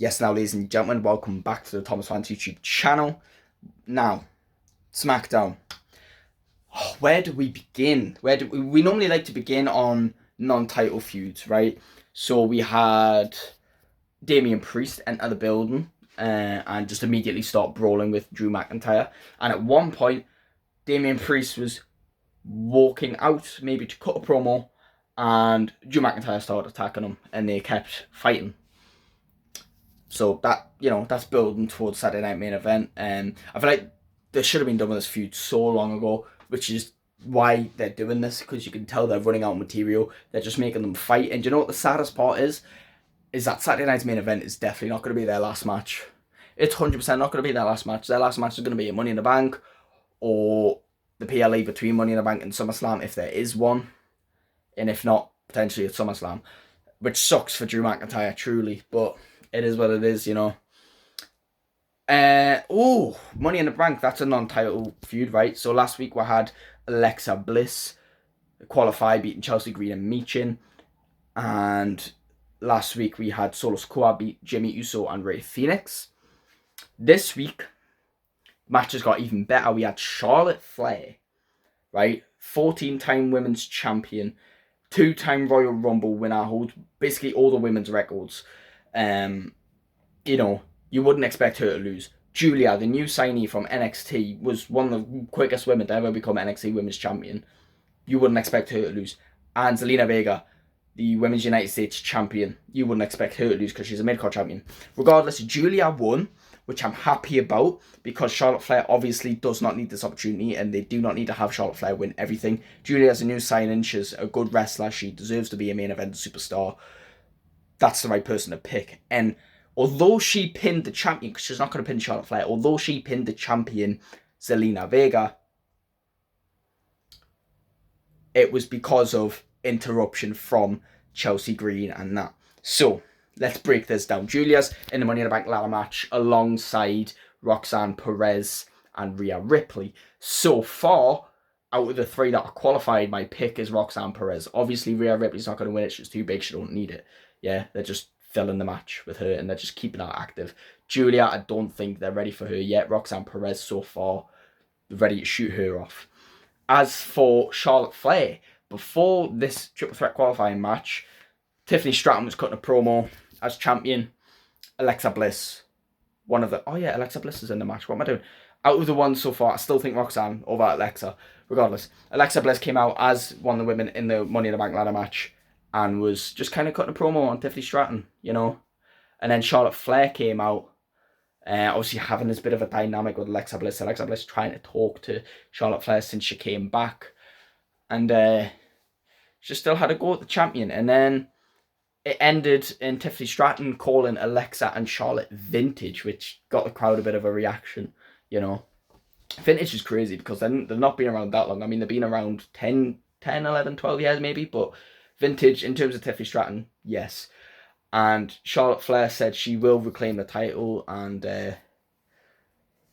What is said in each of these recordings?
Yes, now, ladies and gentlemen, welcome back to the Thomas Fans YouTube channel. Now, Smackdown. Where do we begin? We normally like to begin on non-title feuds, right? So we had Damian Priest enter the building and just immediately start brawling with Drew McIntyre. And at one point, Damian Priest was walking out, maybe to cut a promo, and Drew McIntyre started attacking him, and they kept fighting. So that, that's building towards Saturday Night Main Event. I feel like they should have been done with this feud so long ago, which is why they're doing this, because you can tell they're running out of material. They're just making them fight. And you know what the saddest part is that Saturday Night's Main Event is definitely not going to be their last match. It's 100% not going to be their last match. Their last match is going to be a Money in the Bank or the PLE between Money in the Bank and SummerSlam, if there is one. And if not, potentially at SummerSlam, which sucks for Drew McIntyre, truly. But it is what it is, Money in the Bank, that's a non-title feud, right? So last week we had Alexa Bliss qualify, beating Chelsea Green and Michin. And last week we had Solo Sikoa beat Jimmy Uso and Rey Fenix. This week, matches got even better. We had Charlotte Flair, right? 14-time women's champion, 2-time Royal Rumble winner, holds basically all the women's records. You wouldn't expect her to lose. Julia, the new signee from NXT, was one of the quickest women to ever become NXT Women's Champion. You wouldn't expect her to lose. And Zelina Vega, the Women's United States Champion, you wouldn't expect her to lose because she's a mid-card champion. Regardless, Julia won, which I'm happy about, because Charlotte Flair obviously does not need this opportunity, and they do not need to have Charlotte Flair win everything. Julia's a new signing. She's a good wrestler. She deserves to be a main event superstar. That's the right person to pick. And although she pinned the champion, because she's not going to pin Charlotte Flair, although she pinned the champion, Zelina Vega, it was because of interruption from Chelsea Green and that. So, let's break this down. Julia's in the Money in the Bank ladder match alongside Roxanne Perez and Rhea Ripley. So far, out of the three that are qualified, my pick is Roxanne Perez. Obviously, Rhea Ripley's not going to win it. She's too big. She don't need it. Yeah, they're just filling the match with her, and they're just keeping her active. Julia, I don't think they're ready for her yet. Roxanne Perez, so far, they're ready to shoot her off. As for Charlotte Flair, before this triple threat qualifying match, Tiffany Stratton was cutting a promo as champion. Alexa Bliss, Alexa Bliss is in the match. What am I doing? Out of the ones so far, I still think Roxanne over Alexa. Regardless, Alexa Bliss came out as one of the women in the Money in the Bank ladder match and was just kind of cutting a promo on Tiffany Stratton, And then Charlotte Flair came out, obviously having this bit of a dynamic with Alexa Bliss. Alexa Bliss trying to talk to Charlotte Flair since she came back. And she still had a go at the champion. And then it ended in Tiffany Stratton calling Alexa and Charlotte vintage, which got the crowd a bit of a reaction, Vintage is crazy because they've not been around that long. I mean, they've been around 10, 11, 12 years maybe, but vintage in terms of Tiffany Stratton, yes. And Charlotte Flair said she will reclaim the title and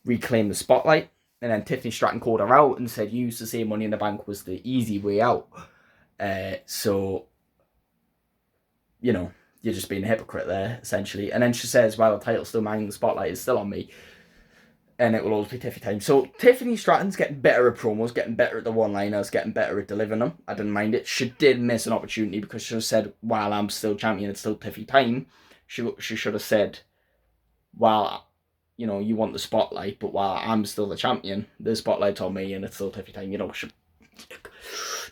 reclaim the spotlight. And then Tiffany Stratton called her out and said, you used to say Money in the Bank was the easy way out. So, you're just being a hypocrite there, essentially. And then she says, well, the title's still mine, the spotlight is still on me. And it will always be Tiffany time. So Tiffany Stratton's getting better at promos, getting better at the one-liners, getting better at delivering them. I didn't mind it. She did miss an opportunity because she said, while I'm still champion, it's still Tiffany time. She should have said, well, you want the spotlight, but while I'm still the champion, the spotlight's on me and it's still Tiffany time.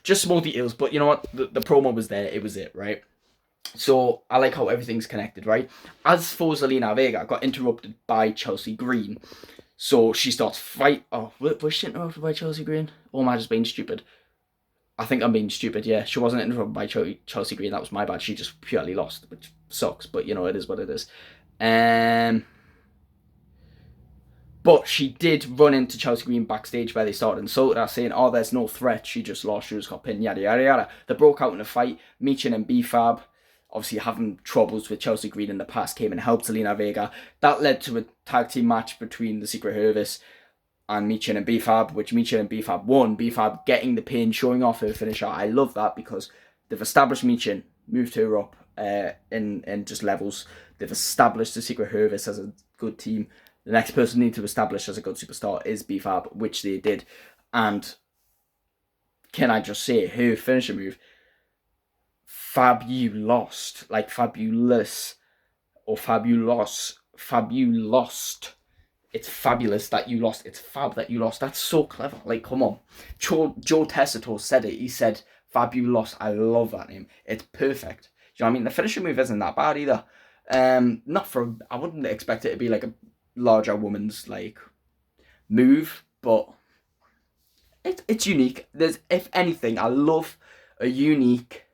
Just small details. But you know what? The promo was there. It was it, right? So I like how everything's connected, right? As for Zelina Vega, got interrupted by Chelsea Green. So she starts fight. Oh, was she interrupted by Chelsea Green? Or am I just being stupid? I think I'm being stupid, yeah. She wasn't interrupted by Chelsea Green. That was my bad. She just purely lost, which sucks. But, it is what it is. But she did run into Chelsea Green backstage where they started insulting her, saying, oh, there's no threat. She just lost. She just got pinned, yada, yada, yada. They broke out in a fight. Michin and B-Fab, obviously having troubles with Chelsea Green in the past, came and helped Zelina Vega. That led to a tag team match between the Secret Service and Michin and B-Fab, which Michin and B-Fab won. B-Fab getting the pin, showing off her finisher. I love that because they've established Michin, moved her up, in just levels. They've established the Secret Service as a good team. The next person they need to establish as a good superstar is BFAB, which they did. And can I just say, her finisher move, fabulous, like fabulous, or fabulous. It's fabulous that you lost. It's fab that you lost. That's so clever. Like, come on. Joe Tessitore said it. He said, fabulous. I love that name. It's perfect. You know what I mean? The finisher move isn't that bad either. Not for, I wouldn't expect it to be like a larger woman's like move, but it's unique. There's, if anything, I love a unique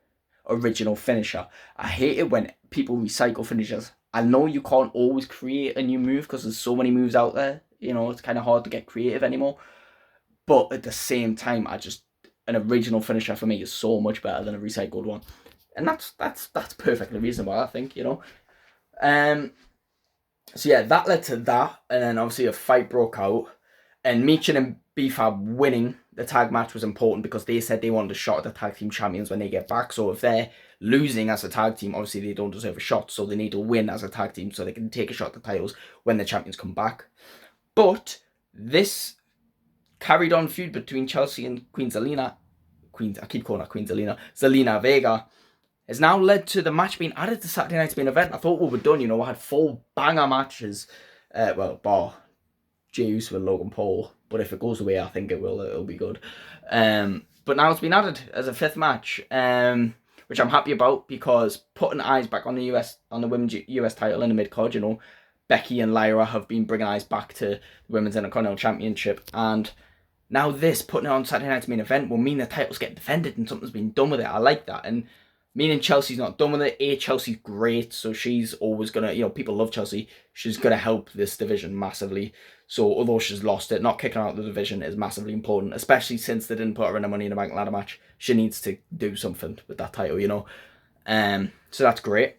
original finisher. I hate it when people recycle finishers. I know you can't always create a new move because there's so many moves out there. You know, it's kind of hard to get creative anymore. But at the same time, an original finisher for me is so much better than a recycled one. And that's perfectly reasonable, I think, you know. So yeah, that led to that. And then obviously a fight broke out. And Michin and BFAB winning the tag match was important because they said they wanted a shot at the tag team champions when they get back. So if they're losing as a tag team, obviously they don't deserve a shot. So they need to win as a tag team so they can take a shot at the titles when the champions come back. But this carried on feud between Chelsea and Queen Zelina. I keep calling her Queen Zelina. Zelina Vega has now led to the match being added to Saturday night's main event. I thought we were done, you know. I had 4 banger matches. Bar Juice with Logan Paul. But if it goes away, I think it will. It'll be good. But now it's been added as a 5th match, which I'm happy about because putting eyes back on the women's US title in the mid-card, you know, Becky and Lyra have been bringing eyes back to the Women's Intercontinental Championship, and now this, putting it on Saturday night's main event, will mean the title's getting defended and something's been done with it. I like that, and meaning Chelsea's not done with it. Chelsea's great, so she's always gonna, you know, people love Chelsea. She's gonna help this division massively. So although she's lost it, not kicking out the division is massively important, especially since they didn't put her in a Money in the Bank ladder match. She needs to do something with that title, you know. So that's great.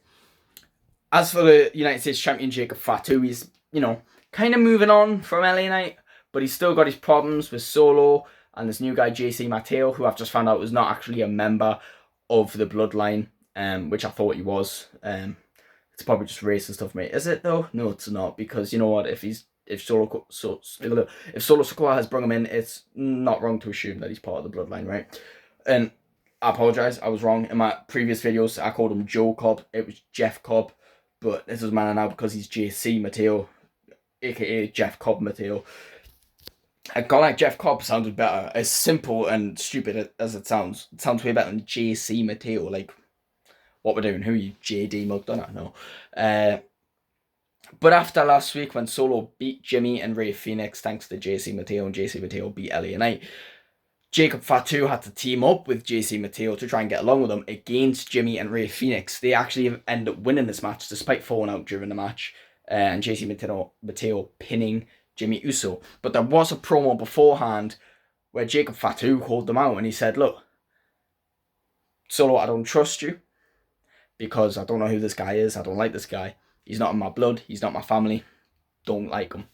As for the United States champion, Jacob Fatu, he's, you know, kind of moving on from LA Knight, but he's still got his problems with Solo and this new guy, JC Mateo, who I've just found out was not actually a member of the Bloodline, which I thought he was. It's probably just racist stuff, mate. Is it though? No, it's not, because you know what? If Solo Sikoa has brought him in, it's not wrong to assume that he's part of the Bloodline, right? And I apologise, I was wrong. In my previous videos, I called him Joe Cobb. It was Jeff Cobb, but this doesn't matter now because he's JC Mateo, aka Jeff Cobb Mateo. A guy like Jeff Cobb sounded better. As simple and stupid as it sounds way better than JC Mateo. Like, what we're doing? Who are you, JD McDonough? No. But after last week, when Solo beat Jimmy and Rey Fenix, thanks to JC Mateo, and JC Mateo beat LA Knight, Jacob Fatu had to team up with JC Mateo to try and get along with him against Jimmy and Rey Fenix. They actually end up winning this match despite falling out during the match, and JC Mateo pinning Jimmy Uso. But there was a promo beforehand where Jacob Fatu called them out and he said, look, Solo, I don't trust you because I don't know who this guy is. I don't like this guy. He's not in my blood. He's not my family. Don't like him.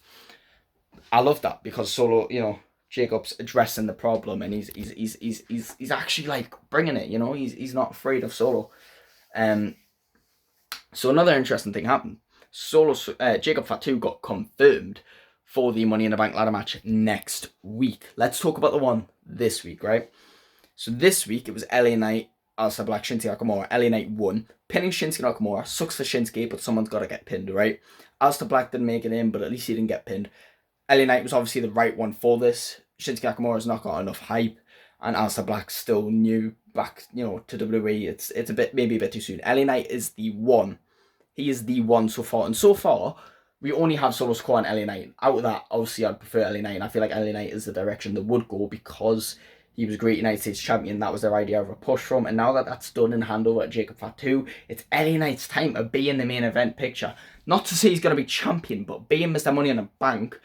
I love that because Solo, you know, Jacob's addressing the problem and he's actually like bringing it, you know. He's not afraid of Solo. So another interesting thing happened. Jacob Fatu got confirmed for the Money in the Bank ladder match next week. Let's talk about the one this week, right? So this week, it was LA Knight, Aleister Black, Shinsuke Nakamura. LA Knight won, pinning Shinsuke Nakamura. Sucks for Shinsuke, but someone's got to get pinned, right? Aleister Black didn't make it in, but at least he didn't get pinned. LA Knight was obviously the right one for this. Shinsuke Nakamura's not got enough hype, and Aleister Black's still new back, you know, to WWE. It's maybe a bit too soon. LA Knight is the one. He is the one so far, and so far, we only have Solo Sikoa and LA Knight. Out of that, obviously, I'd prefer LA Knight, and I feel like LA Knight is the direction they would go because he was great United States champion. That was their idea of a push from, and now that that's done and hand over to Jacob Fatu, it's LA Knight's time to be in the main event picture. Not to say he's going to be champion, but being Mr. Money in the Bank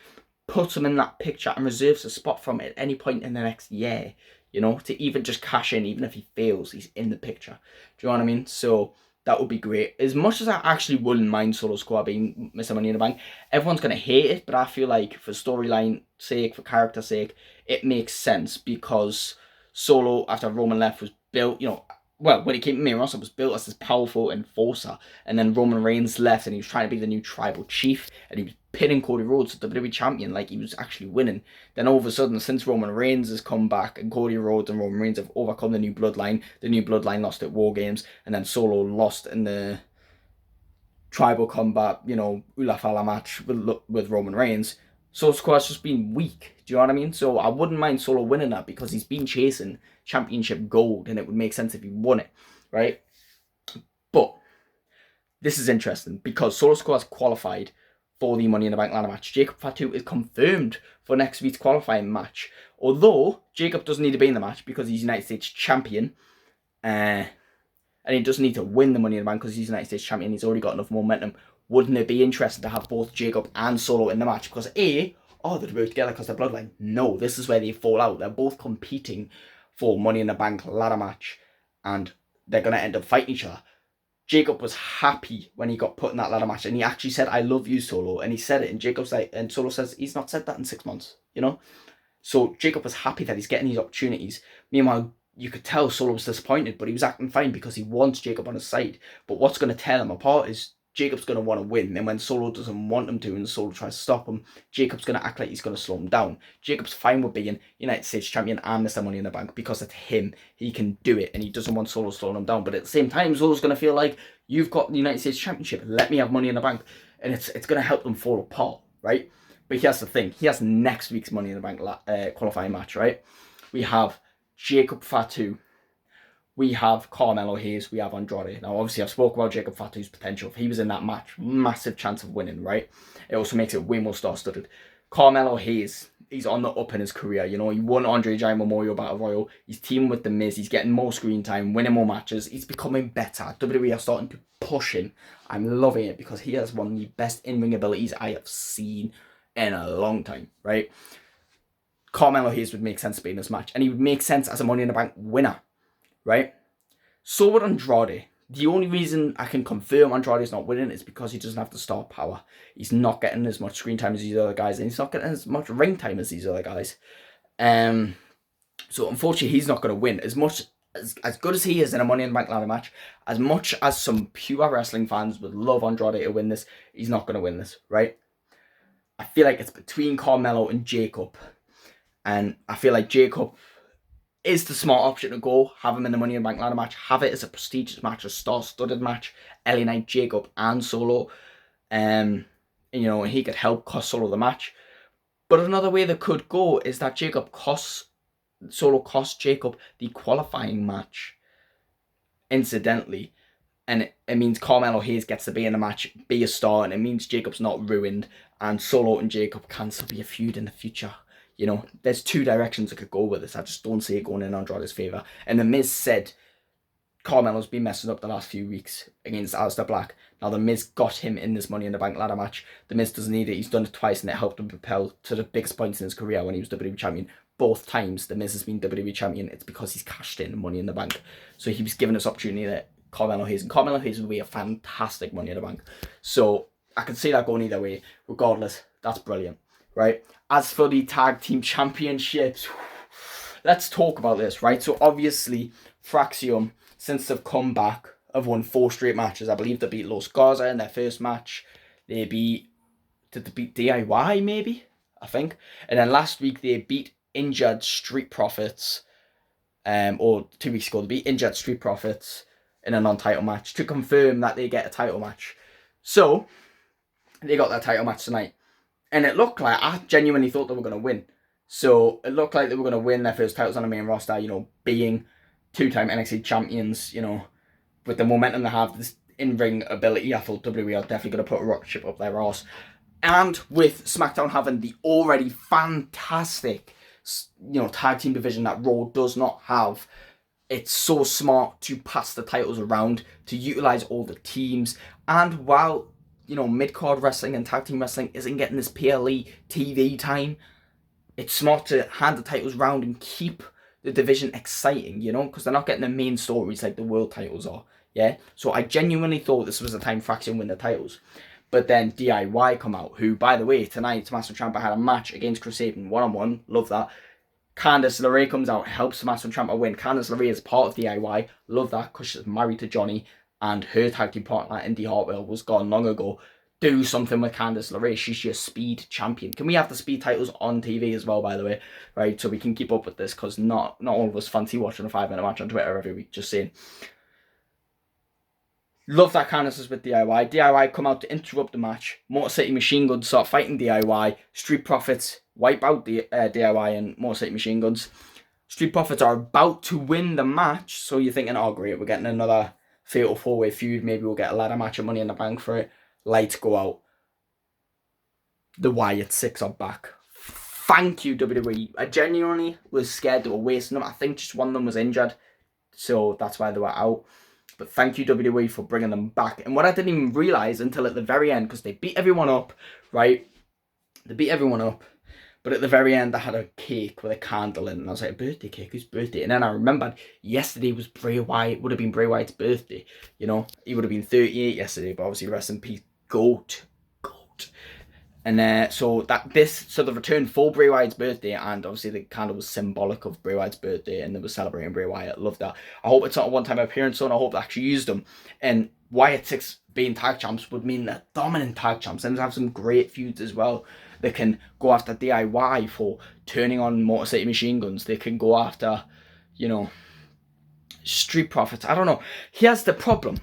puts him in that picture and reserves a spot from it at any point in the next year, you know, to even just cash in. Even if he fails, he's in the picture. Do you know what I mean? So that would be great. As much as I actually wouldn't mind Solo Sikoa being Mr. Money in the Bank, everyone's going to hate it, but I feel like for storyline sake, for character sake, it makes sense because Solo, after Roman left, was built, you know, well, when he came to main roster, was built as this powerful enforcer, and then Roman Reigns left, and he was trying to be the new tribal chief, and he was pinning Cody Rhodes, the WWE champion, like he was actually winning. Then all of a sudden, since Roman Reigns has come back, and Cody Rhodes and Roman Reigns have overcome the New Bloodline lost at War Games, and then Solo lost in the tribal combat, Ula Fala match with Roman Reigns. Solo Squad's just been weak. Do you know what I mean? So I wouldn't mind Solo winning that because he's been chasing championship gold, and it would make sense if he won it, right? But this is interesting because Solo Squad's qualified for the Money in the Bank ladder match. Jacob Fatu is confirmed for next week's qualifying match. Although Jacob doesn't need to be in the match because he's United States champion, and he doesn't need to win the Money in the Bank because he's United States champion. He's already got enough momentum. Wouldn't it be interesting to have both Jacob and Solo in the match? Because they'd work together because they're bloodline. No, this is where they fall out. They're both competing for Money in the Bank ladder match, and they're going to end up fighting each other. Jacob was happy when he got put in that ladder match, and he actually said, "I love you, Solo," and he said it, and Jacob's like, and Solo says he's not said that in 6 months, So Jacob was happy that he's getting these opportunities. Meanwhile, you could tell Solo was disappointed, but he was acting fine because he wants Jacob on his side. But what's going to tear them apart is Jacob's going to want to win, and when Solo doesn't want him to and Solo tries to stop him, Jacob's going to act like he's going to slow him down. Jacob's fine with being United States champion and Mr. Money in the Bank because it's him. He can do it, and he doesn't want Solo slowing him down. But at the same time, Solo's going to feel like, you've got the United States championship, let me have Money in the Bank, and it's going to help them fall apart, right? But here's the thing, he has next week's Money in the Bank qualifying match, right? We have Jacob Fatu, we have Carmelo Hayes, we have Andrade. Now, obviously, I've spoken about Jacob Fatu's potential. If he was in that match, massive chance of winning, right? It also makes it way more star-studded. Carmelo Hayes, he's on the up in his career. He won Andre Giant Memorial Battle Royal. He's teaming with The Miz. He's getting more screen time, winning more matches. He's becoming better. WWE are starting to push him. I'm loving it because he has one of the best in-ring abilities I have seen in a long time, right? Carmelo Hayes would make sense to be in this match, and he would make sense as a Money in the Bank winner, right? So with Andrade, the only reason I can confirm Andrade is not winning is because he doesn't have the star power. He's not getting as much screen time as these other guys, and he's not getting as much ring time as these other guys. So unfortunately, he's not going to win. As good as he is in a Money in the Bank ladder match, as much as some pure wrestling fans would love Andrade to win this, he's not going to win this, right? I feel like it's between Carmelo and Jacob, and I feel like Jacob is the smart option to go. Have him in the Money in the Bank ladder match. Have it as a prestigious match, a star-studded match. LA Knight, Jacob, and Solo. And he could help cost Solo the match. But another way that could go is that Solo costs Jacob the qualifying match, incidentally. And it means Carmelo Hayes gets to be in the match, be a star, and it means Jacob's not ruined, and Solo and Jacob can still be a feud in the future. There's two directions it could go with this. I just don't see it going in Andrade's favour. And The Miz said Carmelo's been messing up the last few weeks against Aleister Black. Now, The Miz got him in this Money in the Bank ladder match. The Miz doesn't need it. He's done it twice, and it helped him propel to the biggest points in his career when he was WWE champion. Both times The Miz has been WWE champion, it's because he's cashed in Money in the Bank. So he was given this opportunity that Carmelo Hayes. And Carmelo Hayes would be a fantastic Money in the Bank. So I can see that going either way. Regardless, that's brilliant, right? As for the tag team championships, let's talk about this, right? So obviously, Fraxium, since they've come back, have won 4 straight matches. I believe they beat Los Garza in their first match. Did they beat DIY maybe? I think. And then last week they beat injured Street Profits. Or 2 weeks ago they beat injured Street Profits in a non-title match to confirm that they get a title match. So they got that title match tonight. And it looked like, I genuinely thought they were going to win. So it looked like they were going to win their first titles on the main roster, being 2-time NXT champions, with the momentum they have, this in-ring ability. I thought WWE are definitely going to put a rocket ship up their arse. And with Smackdown having the already fantastic, tag team division that Raw does not have, it's so smart to pass the titles around, to utilize all the teams. And while mid-card wrestling and tag team wrestling isn't getting this PLE TV time, it's smart to hand the titles round and keep the division exciting, because they're not getting the main stories like the world titles are, yeah? So I genuinely thought this was the time Fraxium win the titles. But then DIY come out, who, by the way, tonight, Tommaso Ciampa had a match against Chris Sabin, one-on-one, love that. Candice LeRae comes out, helps Tommaso Ciampa win. Candice LeRae is part of DIY. Love that because she's married to Johnny and her tag team partner, Indy Hartwell, was gone long ago. Do something with Candice LeRae. She's your speed champion. Can we have the speed titles on TV as well, by the way? Right, so we can keep up with this because not all of us fancy watching a 5-minute match on Twitter every week. Just saying. Love that Candice is with DIY. DIY come out to interrupt the match. Motor City Machine Guns start fighting DIY. Street Profits wipe out the DIY and Motor City Machine Guns. Street Profits are about to win the match. So you're thinking, oh great, we're getting another fatal 4-way feud. Maybe we'll get a ladder match of Money in the Bank for it. Lights go out. The WYATT SYCKS are back. Thank you, WWE. I genuinely was scared they were wasting them. I think just one of them was injured. So that's why they were out. But thank you, WWE, for bringing them back. And what I didn't even realise until at the very end, because they beat everyone up, right? They beat everyone up. But at the very end, they had a cake with a candle in it. And I was like, a birthday cake? Whose birthday? And then I remembered yesterday was Bray Wyatt. Would have been Bray Wyatt's birthday. You know, he would have been 38 yesterday. But obviously, rest in peace, GOAT. And so the return for Bray Wyatt's birthday, and obviously the candle was symbolic of Bray Wyatt's birthday, and they were celebrating Bray Wyatt. Love that. I hope it's not a one-time appearance, so I hope they actually used them. And WYATT SYCKS being tag champs would mean they're dominant tag champs, and they have some great feuds as well. They can go after DIY for turning on Motor City Machine Guns. They can go after, you know, Street Profits. I don't know. Here's the problem.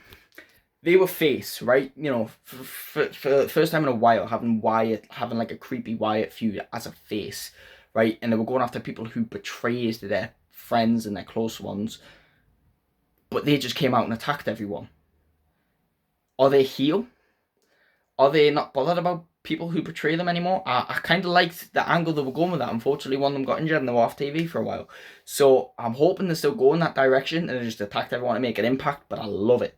They were face, right? You know, for the first time in a while, having like a creepy WYATT feud as a face, right? And they were going after people who betrayed their friends and their close ones. But they just came out and attacked everyone. Are they heel? Are they not bothered about people who betray them anymore? I kind of liked the angle they were going with that. Unfortunately, one of them got injured and they were off TV for a while. So I'm hoping they still go in that direction and they just attacked everyone to make an impact. But I love it.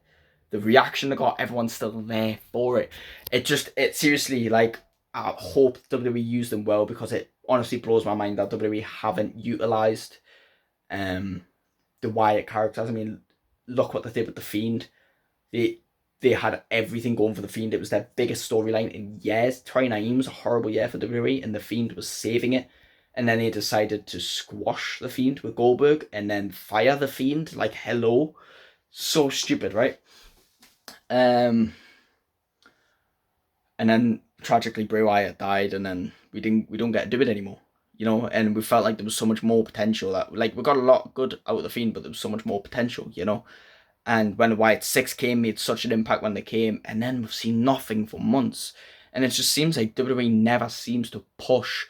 The reaction they got, everyone's still there for it. It seriously, like, I hope WWE used them well, because it honestly blows my mind that WWE haven't utilised the WYATT characters. I mean, look what they did with The Fiend. They had everything going for The Fiend. It was their biggest storyline in years. 2019 was a horrible year for WWE, and The Fiend was saving it. And then they decided to squash The Fiend with Goldberg and then fire The Fiend. Like, hello. So stupid, right? And then tragically Bray Wyatt died, and then we don't get to do it anymore, you know. And we felt like there was so much more potential. That, like, we got a lot good out of The Fiend, but there was so much more potential, you know. And when the WYATT SYCKS came, made such an impact when they came, and then we've seen nothing for months. And it just seems like WWE never seems to push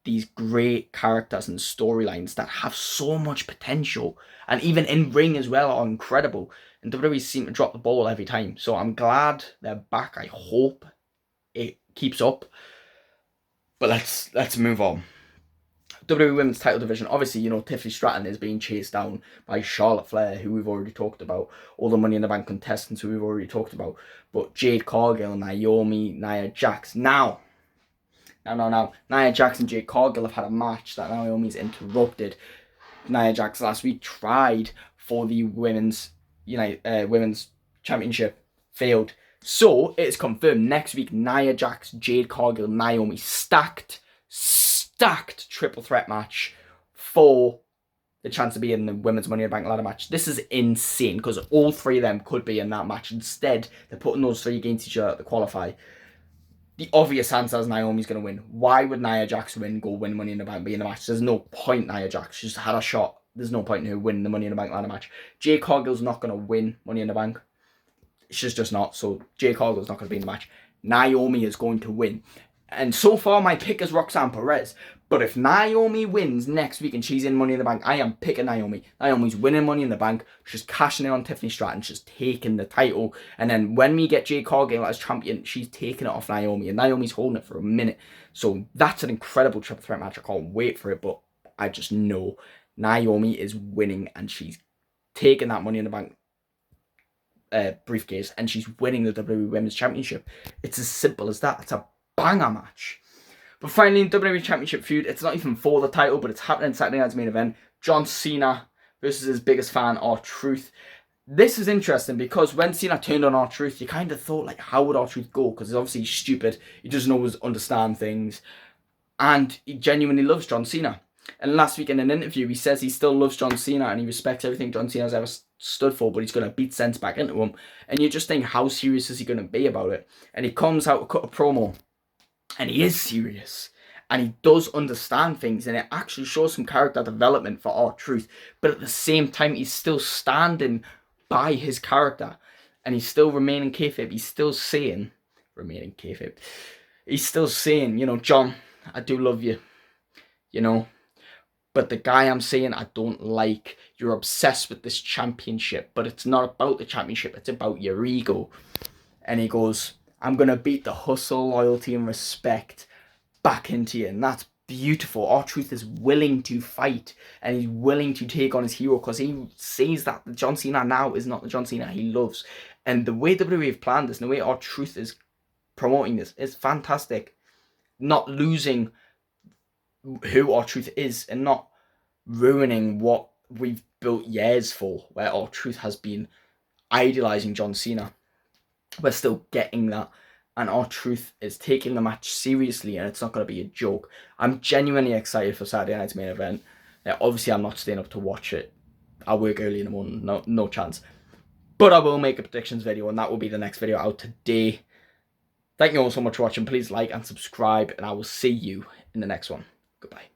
these great characters and storylines that have so much potential, and even in ring as well, are incredible. And WWE seem to drop the ball every time. So I'm glad they're back. I hope it keeps up. But let's move on. WWE Women's Title Division. Obviously, you know, Tiffany Stratton is being chased down by Charlotte Flair, who we've already talked about. All the Money in the Bank contestants who we've already talked about. But Jade Cargill, Naomi, Nia Jax. Now, Nia Jax and Jade Cargill have had a match that Naomi's interrupted. Nia Jax last week tried for the women's championship, failed. So it's confirmed next week, Nia Jax, Jade Cargill, Naomi, stacked triple threat match for the chance to be in the women's Money in the Bank ladder match. This is insane, because all three of them could be in that match. Instead, they're putting those three against each other to qualify. The obvious answer is Naomi's going to win. Why would Nia Jax go win Money in the Bank, be in the match? There's no point. Nia Jax just had a shot. There's no point in her winning the Money in the Bank ladder match. Jade Cargill's not going to win Money in the Bank. She's just not. So Jade Cargill's not going to be in the match. Naomi is going to win. And so far, my pick is Roxanne Perez. But if Naomi wins next week and she's in Money in the Bank, I am picking Naomi. Naomi's winning Money in the Bank. She's cashing in on Tiffany Stratton. She's taking the title. And then when we get Jade Cargill as champion, she's taking it off Naomi. And Naomi's holding it for a minute. So that's an incredible triple threat match. I can't wait for it. But I just know Naomi is winning, and she's taking that Money in the Bank briefcase, and she's winning the WWE Women's Championship. It's as simple as that. It's a banger match. But finally, in WWE Championship feud, it's not even for the title, but it's happening Saturday night's main event. John Cena versus his biggest fan, R-Truth. This is interesting because when Cena turned on R-Truth, you kind of thought, like, how would R-Truth go? Because he's obviously stupid. He doesn't always understand things. And he genuinely loves John Cena. And last week in an interview, he says he still loves John Cena and he respects everything John Cena's ever stood for, but he's going to beat sense back into him. And you just think, how serious is he going to be about it? And he comes out to cut a promo, and he is serious. And he does understand things, and it actually shows some character development for R-Truth. But at the same time, he's still standing by his character. And he's still remaining kayfabe. He's still saying, he's still saying, you know, John, I do love you, you know. But the guy I'm saying I don't like, you're obsessed with this championship. But it's not about the championship, it's about your ego. And he goes, I'm going to beat the hustle, loyalty, and respect back into you. And that's beautiful. R-Truth is willing to fight. And he's willing to take on his hero. Because he sees that the John Cena now is not the John Cena he loves. And the way WWE have planned this, and the way R-Truth is promoting this, is fantastic. Not losing who R-Truth is. And not ruining what we've built years for. Where R-Truth has been idolizing John Cena. We're still getting that, and R-Truth is taking the match seriously, and it's not going to be a joke. I'm genuinely excited for Saturday night's main event. Obviously, I'm not staying up to watch it. I work early in the morning, no chance. But I will make a predictions video, and that will be the next video out today. Thank you all so much for watching. Please like and subscribe, and I will see you in the next one. Goodbye.